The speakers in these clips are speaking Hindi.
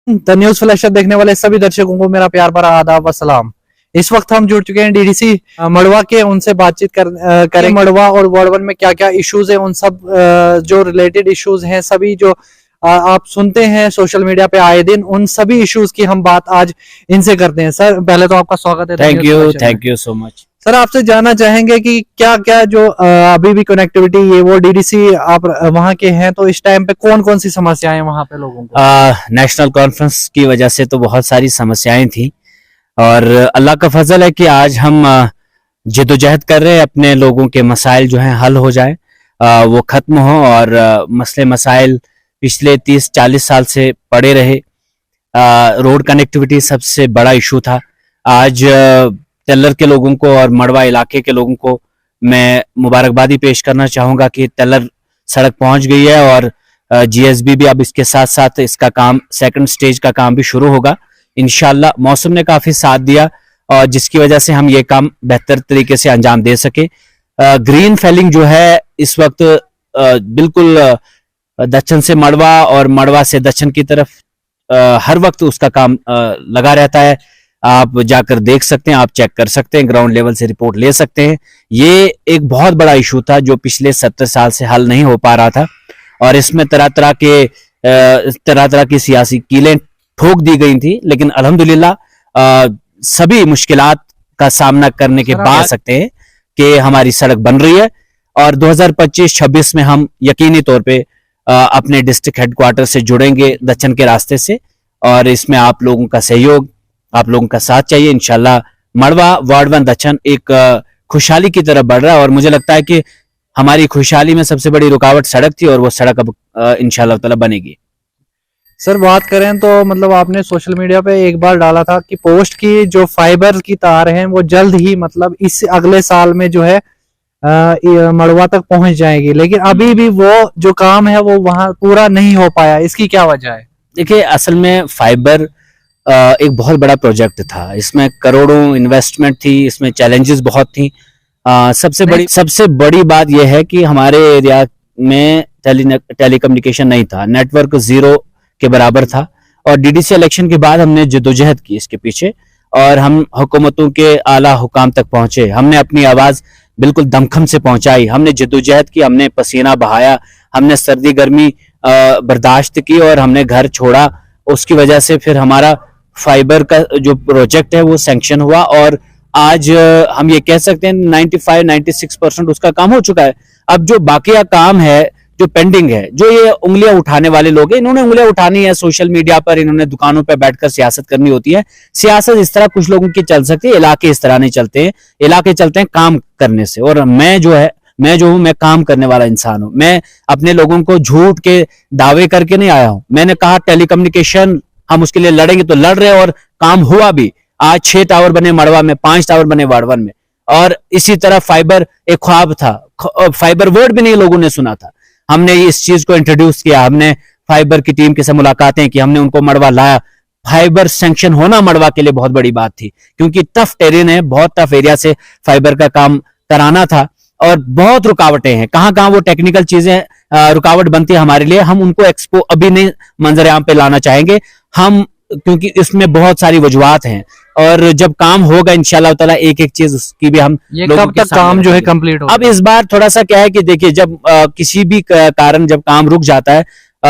द न्यूज फ्लैश देखने वाले सभी दर्शकों को मेरा प्यार भरा आदाब व सलाम। इस वक्त हम जुड़ चुके हैं डीडीसी मड़वा के, उनसे बातचीत करें मड़वा और वार्ड 1 में क्या क्या इश्यूज हैं, उन सब जो रिलेटेड इश्यूज हैं, सभी जो आप सुनते हैं सोशल मीडिया पे आए दिन, उन सभी इश्यूज की हम बात आज इनसे करते हैं। सर पहले तो आपका स्वागत है। Thank you so much. Sir आपसे जानना चाहेंगे कि क्या क्या जो अभी भी कनेक्टिविटी ये वो डीडीसी आप वहाँ के हैं, तो इस टाइम पे कौन कौन सी समस्याएं वहाँ पे लोगों को? नेशनल कॉन्फ्रेंस की वजह से तो बहुत सारी समस्याएं थी और अल्लाह का फजल है कि आज हम जिद्दोजहद कर रहे हैं अपने लोगों के मसाइल जो हैं हल हो जाए, वो खत्म हो और मसले मसाइल पिछले 30-40 साल से पड़े रहे। रोड कनेक्टिविटी सबसे बड़ा इशू था। आज तेल्लर के लोगों को और मड़वा इलाके के लोगों को मैं मुबारकबादी पेश करना चाहूँगा कि तेल्लर सड़क पहुँच गई है और जीएसबी भी अब इसके साथ साथ इसका काम सेकंड स्टेज का काम भी शुरू होगा इंशाल्लाह। मौसम ने काफ़ी साथ दिया और जिसकी वजह से हम ये काम बेहतर तरीके से अंजाम दे सके। ग्रीन फेलिंग जो है इस वक्त बिल्कुल दक्षिण से मड़वा और मड़वा से दक्षिण की तरफ हर वक्त उसका काम लगा रहता है। आप जाकर देख सकते हैं, आप चेक कर सकते हैं, ग्राउंड लेवल से रिपोर्ट ले सकते हैं। ये एक बहुत बड़ा इशू था जो पिछले 70 साल से हल नहीं हो पा रहा था और इसमें तरह तरह की सियासी कीलें ठोक दी गई थी, लेकिन अल्हम्दुलिल्लाह सभी मुश्किलात का सामना करने के बाद सकते हैं कि हमारी सड़क बन रही है और 2025-26 में हम यकीनी तौर पे अपने डिस्ट्रिक्ट हेडक्वार्टर से जुड़ेंगे दक्षिण के रास्ते से और इसमें आप लोगों का सहयोग, आप लोगों का साथ चाहिए। इंशाल्लाह मड़वा वार्ड 1 दक्षिण एक खुशहाली की तरफ बढ़ रहा है और मुझे लगता है कि हमारी खुशहाली में सबसे बड़ी रुकावट सड़क थी और वो सड़क अब इंशाल्लाह ताला बनेगी। सर बात करें तो मतलब आपने सोशल मीडिया पे एक बार डाला था कि पोस्ट की जो फाइबर की तार हैं वो जल्द ही मतलब इस अगले साल में जो है मड़वा तक पहुंच जाएगी, लेकिन अभी भी वो जो काम है वो वहां पूरा नहीं हो पाया, इसकी क्या वजह है? देखिए असल में फाइबर एक बहुत बड़ा प्रोजेक्ट था, इसमें करोड़ों इन्वेस्टमेंट थी, इसमें चैलेंजेस बहुत थी। सबसे बड़ी बात यह है कि हमारे एरिया में टेलीकम्युनिकेशन नहीं था, नेटवर्क जीरो के बराबर था और डीडीसी इलेक्शन के बाद हमने जद्दोजहद की इसके पीछे और हम हुकूमतों के आला हुकाम तक पहुंचे। हमने अपनी आवाज बिल्कुल दमखम से पहुंचाई, हमने जद्दोजहद की, हमने पसीना बहाया, हमने सर्दी गर्मी बर्दाश्त की और हमने घर छोड़ा। उसकी वजह से फिर हमारा फाइबर का जो प्रोजेक्ट है वो सैंक्शन हुआ और आज हम ये कह सकते हैं 95-96% उसका काम हो चुका है। अब जो बाकी काम है, जो पेंडिंग है, जो ये उंगलियां उठाने वाले लोग हैं, इन्होंने उंगलियां उठानी है सोशल मीडिया पर, इन्होंने दुकानों पर बैठकर सियासत करनी होती है। सियासत इस तरह कुछ लोगों की चल सकती है, इलाके इस तरह नहीं चलते हैं। इलाके चलते हैं काम करने से और मैं जो हूं मैं काम करने वाला इंसान हूं। मैं अपने लोगों को झूठ के दावे करके नहीं आया हूं। मैंने कहा टेलीकम्युनिकेशन हम उसके लिए लड़ेंगे तो लड़ रहे और काम हुआ भी। आज 6 टावर बने मड़वा में, 5 टावर बने वार्ड 1 में और इसी तरह फाइबर एक ख्वाब था, फाइबर वर्ड भी नहीं लोगों ने सुना था। हमने इस चीज को इंट्रोड्यूस किया, हमने फाइबर की टीम के साथ मुलाकातें की, हमने उनको मड़वा लाया। फाइबर सैंक्शन होना मड़वा के लिए बहुत बड़ी बात थी क्योंकि टफ टेरेन है, बहुत टफ एरिया से फाइबर का काम कराना था और बहुत रुकावटें हैं। कहां कहां वो टेक्निकल चीजें रुकावट बनती है हमारे लिए, हम उनको एक्सपो अभी नहीं मंजर आम पे लाना चाहेंगे हम, क्योंकि इसमें बहुत सारी वजूहात हैं और जब काम होगा इंशाल्लाह ताला एक एक चीज उसकी भी हम कब तक काम जो है कंप्लीट होगा? अब इस बार थोड़ा सा क्या है कि देखिए जब किसी भी कारण जब काम रुक जाता है,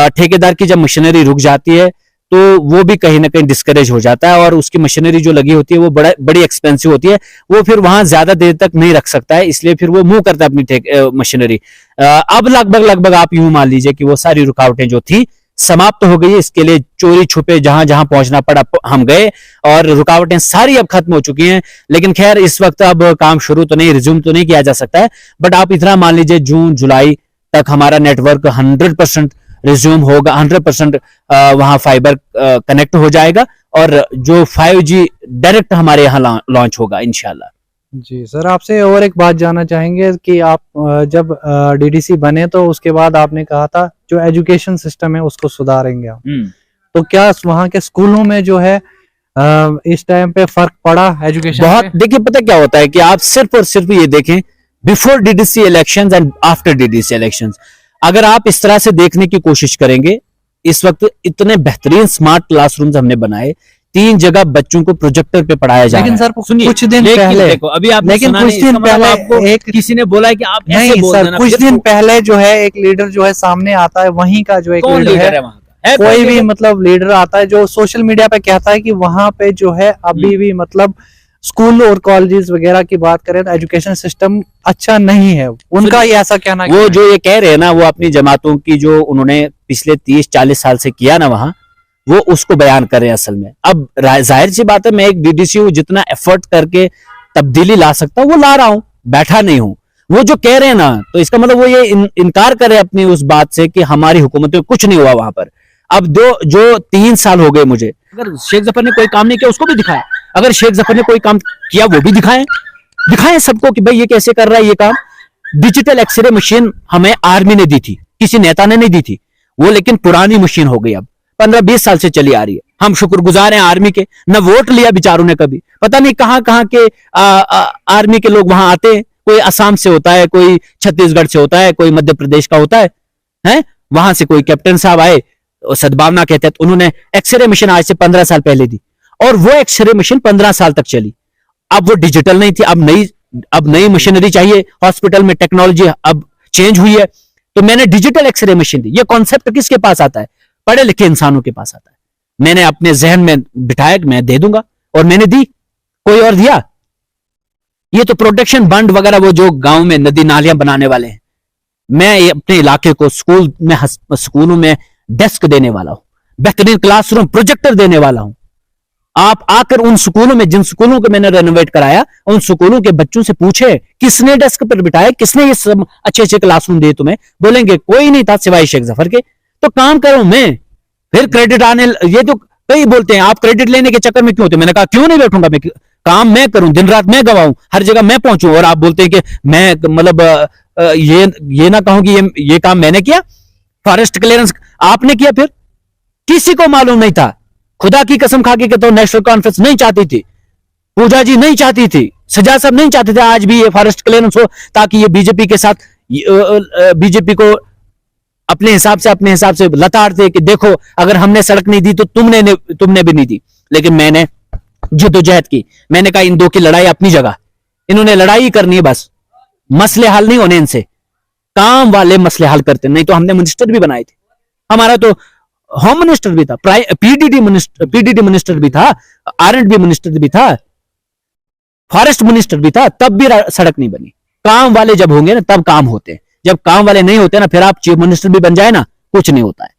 ठेकेदार की जब मशीनरी रुक जाती है तो वो भी कहीं ना कहीं डिस्करेज हो जाता है और उसकी मशीनरी जो लगी होती है वो बड़ी एक्सपेंसिव होती है, वो फिर वहां ज्यादा देर तक नहीं रख सकता है, इसलिए फिर वो मूव करता है अपनी मशीनरी। अब लगभग आप यूं मान लीजिए कि वो सारी रुकावटें जो थी समाप्त हो गई। इसके लिए चोरी छुपे जहां जहां पहुंचना पड़ा हम गए और रुकावटें सारी अब खत्म हो चुकी हैं। लेकिन खैर इस वक्त अब काम शुरू तो नहीं, रिज्यूम तो नहीं किया जा सकता है, बट आप इतना मान लीजिए जून जुलाई तक हमारा नेटवर्क 100% रिज्यूम होगा, 100% वहां फाइबर कनेक्ट हो जाएगा और जो 5G डायरेक्ट हमारे यहाँ लॉन्च होगा इंशाल्लाह। जी सर, आपसे और एक बात जानना चाहेंगे कि आप जब डीडीसी बने तो उसके बाद आपने कहा था जो एजुकेशन सिस्टम है उसको सुधारेंगे आप, तो क्या वहाँ के स्कूलों में जो है इस टाइम पे फर्क पड़ा एजुकेशन बहुत? देखिए पता क्या होता है कि आप सिर्फ और सिर्फ ये देखें before DDC elections and after DDC elections, अगर आप इस तरह से देखने की कोशिश करेंगे इस वक्त इतने बेहतरीन स्मार्ट क्लासरूम्स हमने बनाए, 3 जगह बच्चों को प्रोजेक्टर पे पढ़ाया जा लेकिन रहा है। सर सुनिए, कुछ दिन लेकिन पहले देखो अभी आपने लेकिन सुना कुछ नहीं, दिन इसका मतलब पहले आपको एक किसी ने बोला है कि आप ऐसे नहीं बोल सर, देना, कुछ फिर दिन तो पहले जो है एक लीडर जो है सामने आता है, वहीं का जो एक कौन लीडर लीडर है, है वहां का? है कोई भी लीडर? मतलब लीडर आता है जो सोशल मीडिया पे कहता है कि वहां पे जो है अभी भी मतलब स्कूल और कॉलेजेस वगैरह की बात करें तो एजुकेशन सिस्टम अच्छा नहीं है, उनका ही ऐसा कहना वो है। जो ये कह रहे हैं ना, वो अपनी जमातों की जो उन्होंने पिछले 30-40 साल से किया ना वहां, वो उसको बयान कर रहे हैं असल में। अब जाहिर सी बात है, मैं एक डीडीसी हूं, जितना एफर्ट करके तब्दीली ला सकता हूं वो ला रहा हूं, बैठा नहीं हूं। वो जो कह रहे हैं ना, तो इसका मतलब वो ये इनकार कर रहे हैं अपनी उस बात से कि हमारी हुकूमत में कुछ नहीं हुआ वहां पर। अब जो 3 साल हो गए मुझे, अगर शेख जफर ने कोई काम नहीं किया उसको भी दिखाया, अगर शेख जफर ने कोई काम किया वो भी दिखाएं सबको कि भाई ये कैसे कर रहा है ये काम। डिजिटल एक्सरे मशीन हमें आर्मी ने दी थी, किसी नेता ने नहीं दी थी वो, लेकिन पुरानी मशीन हो गई, अब 15-20 साल से चली आ रही है। हम शुक्रगुजार हैं आर्मी के, न वोट लिया बेचारों ने कभी, पता नहीं कहां कहां के आर्मी के लोग वहां आते हैं, कोई असम से होता है, कोई छत्तीसगढ़ से होता है, कोई मध्य प्रदेश का होता है वहां से कोई कैप्टन साहब आए, सद्भावना के तहत उन्होंने एक्सरे मशीन आज से 15 साल पहले दी, और वो एक्सरे मशीन 15 साल तक चली। अब वो डिजिटल नहीं थी, अब नई मशीनरी चाहिए हॉस्पिटल में, टेक्नोलॉजी अब चेंज हुई है, तो मैंने डिजिटल एक्सरे मशीन दी। ये कॉन्सेप्ट किसके पास आता है? पढ़े लिखे इंसानों के पास आता है। मैंने अपने जहन में बिठाया कि मैं दे दूंगा, और मैंने दी। कोई और दिया? ये तो प्रोटेक्शन बंड वगैरह वो जो गांव में नदी नालियां बनाने वाले हैं, मैं अपने इलाके को स्कूलों में डेस्क देने वाला हूं, बेहतरीन क्लासरूम प्रोजेक्टर देने वाला हूं। आप आकर उन स्कूलों में, जिन स्कूलों को मैंने रेनोवेट कराया, उन स्कूलों के बच्चों से पूछे किसने डेस्क पर बिठाया, किसने ये सब अच्छे अच्छे क्लासरूम दिए तुम्हें, बोलेंगे कोई नहीं था सिवाय शेख जफर के। तो काम करूं मैं, फिर क्रेडिट आने, ये तो कई बोलते हैं आप क्रेडिट लेने के चक्कर में क्यों होते? मैंने कहा क्यों नहीं बैठूंगा मैं, काम मैं करूं, दिन रात मैं गवाऊं, हर जगह मैं पहुंचूं, और आप बोलते हैं कि मैं मतलब ये ना कहूं कि ये काम मैंने किया। फॉरेस्ट क्लियरेंस आपने किया, फिर किसी को मालूम नहीं था। खुदा की कसम खा के तो नेशनल कॉन्फ्रेंस नहीं चाहती थी, पूजा जी नहीं चाहती थी, सजा साहब नहीं चाहते थे आज भी ये फॉरेस्ट क्लियरेंस हो, ताकि ये बीजेपी के साथ बीजेपी को अपने हिसाब से लताड़ते कि देखो अगर हमने सड़क नहीं दी तो तुमने भी नहीं दी। लेकिन मैंने जद्दोजहद की, मैंने कहा इन दो की लड़ाई अपनी जगह, इन्होंने लड़ाई करनी है, बस मसले हल नहीं होने इनसे, काम वाले मसले हल करते। नहीं तो हमने मिनिस्टर भी बनाए थे, हमारा तो होम मिनिस्टर भी था, पीडीडी मिनिस्टर भी था, आरएंडबी मिनिस्टर भी था, फॉरेस्ट मिनिस्टर भी था, तब भी सड़क नहीं बनी। काम वाले जब होंगे ना तब काम होते हैं, जब काम वाले नहीं होते ना, फिर आप चीफ मिनिस्टर भी बन जाए ना, कुछ नहीं होता है।